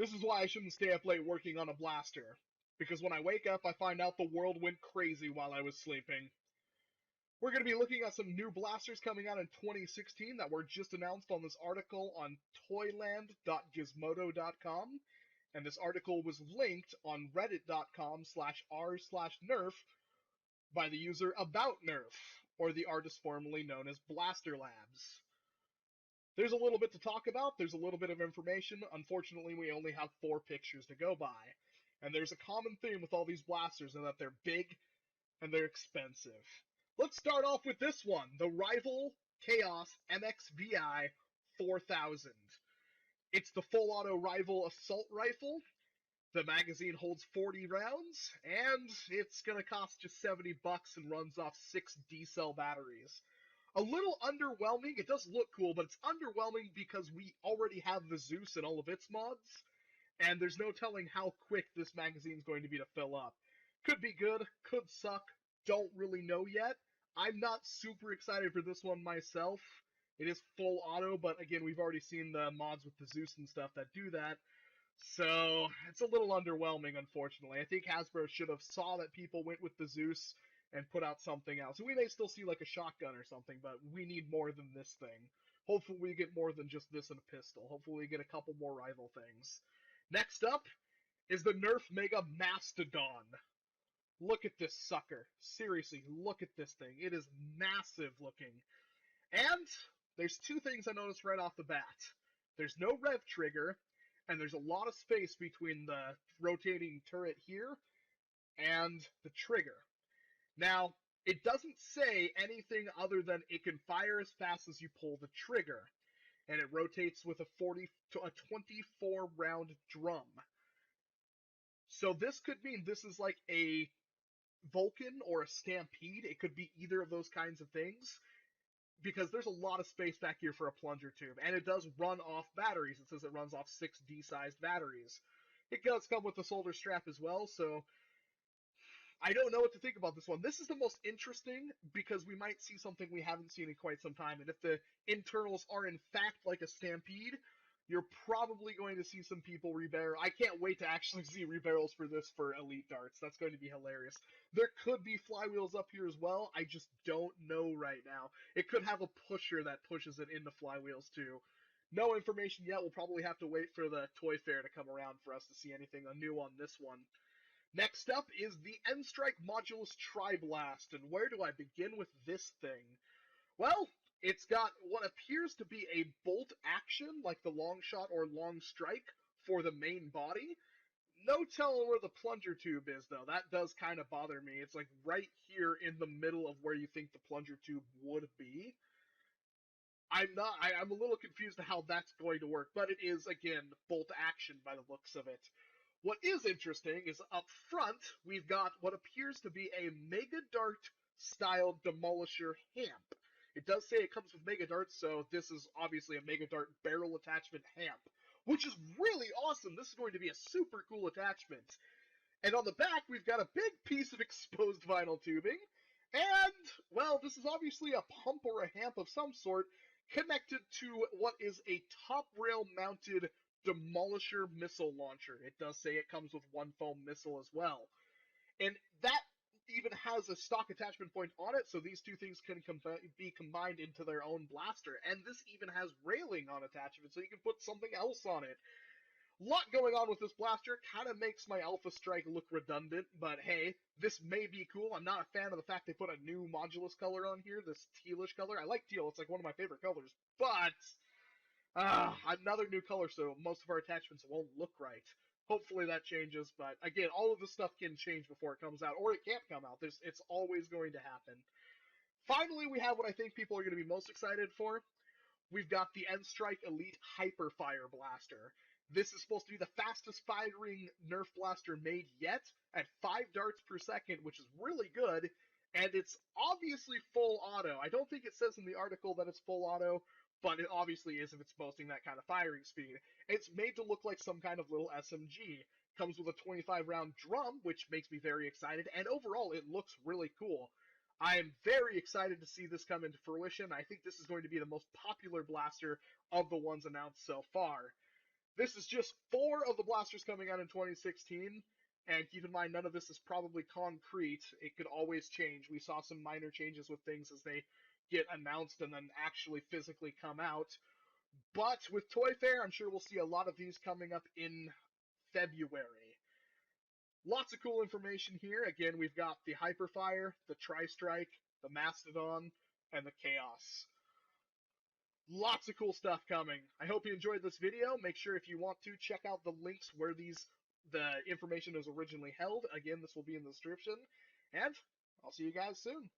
This is why I shouldn't stay up late working on a blaster. Because when I wake up, I find out the world went crazy while I was sleeping. We're going to be looking at some new blasters coming out in 2016 that were just announced on this article on toyland.gizmodo.com. And this article was linked on reddit.com/r/nerf by the user AboutNerf, or the artist formerly known as Blaster Labs. There's a little bit to talk about, there's a little bit of information. Unfortunately, we only have 4 pictures to go by. And there's a common theme with all these blasters, in that they're big and they're expensive. Let's start off with this one, the Rival Khaos MXVI 4000. It's the full auto Rival assault rifle. The magazine holds 40 rounds, and it's going to cost just 70 bucks and runs off 6 D-cell batteries. A little underwhelming. It does look cool, but it's underwhelming because we already have the Zeus and all of its mods, and there's no telling how quick this magazine's going to be to fill up. Could be good, could suck, don't really know yet. I'm not super excited for this one myself. It is full auto, but again, we've already seen the mods with the Zeus and stuff that do that. So it's a little underwhelming, unfortunately. I think Hasbro should have saw that people went with the Zeus and put out something else. So we may still see like a shotgun or something, but we need more than this thing. Hopefully we get more than just this and a pistol. Hopefully we get a couple more rival things. Next up is the Nerf Mega Mastodon. Look at this sucker. Seriously, look at this thing. It is massive looking. And there's 2 things I noticed right off the bat. There's no rev trigger, and there's a lot of space between the rotating turret here and the trigger. Now, it doesn't say anything other than it can fire as fast as you pull the trigger, and it rotates with a 24 round drum. So this could mean this is like a Vulcan or a Stampede. It could be either of those kinds of things, because there's a lot of space back here for a plunger tube, and it does run off batteries. It says it runs off 6 D-sized batteries. It does come with a solder strap as well, so I don't know what to think about this one. This is the most interesting because we might see something we haven't seen in quite some time, and if the internals are in fact like a Stampede, you're probably going to see some people rebarrel. I can't wait to actually see rebarrels for this for Elite Darts. That's going to be hilarious. There could be flywheels up here as well. I just don't know right now. It could have a pusher that pushes it into flywheels too. No information yet. We'll probably have to wait for the Toy Fair to come around for us to see anything new on this one. Next up is the N-Strike Modulus Tri-Blast, and where do I begin with this thing? Well, it's got what appears to be a bolt action, like the long shot or long strike, for the main body. No telling where the plunger tube is, though. That does kind of bother me. It's like right here in the middle of where you think the plunger tube would be. I'm a little confused to how that's going to work, but it is, again, bolt action by the looks of it. What is interesting is up front, we've got what appears to be a Mega Dart-style Demolisher hamp. It does say it comes with Mega Darts, so this is obviously a Mega Dart barrel attachment hamp, which is really awesome. This is going to be a super cool attachment. And on the back, we've got a big piece of exposed vinyl tubing, and, well, this is obviously a pump or a hamp of some sort connected to what is a top rail mounted Demolisher missile launcher. It does say it comes with one foam missile as well. And that even has a stock attachment point on it, so these 2 things can be combined into their own blaster. And this even has railing on attachment, so you can put something else on it. A lot going on with this blaster. Kind of makes my Alpha Strike look redundant, but hey, this may be cool. I'm not a fan of the fact they put a new Modulus color on here, this tealish color. I like teal, it's like one of my favorite colors, but another new color, so most of our attachments won't look right. Hopefully that changes, but again, all of this stuff can change before it comes out, or it can't come out. It's always going to happen. Finally, we have what I think people are going to be most excited for. We've got the N-Strike Elite Hyperfire Blaster. This is supposed to be the fastest firing Nerf blaster made yet, at 5 darts per second, which is really good, and it's obviously full auto. I don't think it says in the article that it's full auto, but it obviously is if it's boasting that kind of firing speed. It's made to look like some kind of little SMG. Comes with a 25 round drum, which makes me very excited, and overall it looks really cool. I am very excited to see this come into fruition. I think this is going to be the most popular blaster of the ones announced so far. This is just 4 of the blasters coming out in 2016. And keep in mind, none of this is probably concrete. It could always change. We saw some minor changes with things as they get announced and then actually physically come out. But with Toy Fair, I'm sure we'll see a lot of these coming up in February. Lots of cool information here. Again, we've got the Hyperfire, the Tri-Strike, the Mastodon, and the Khaos. Lots of cool stuff coming. I hope you enjoyed this video. Make sure if you want to, check out the links where the information is originally held. Again, this will be in the description. And I'll see you guys soon.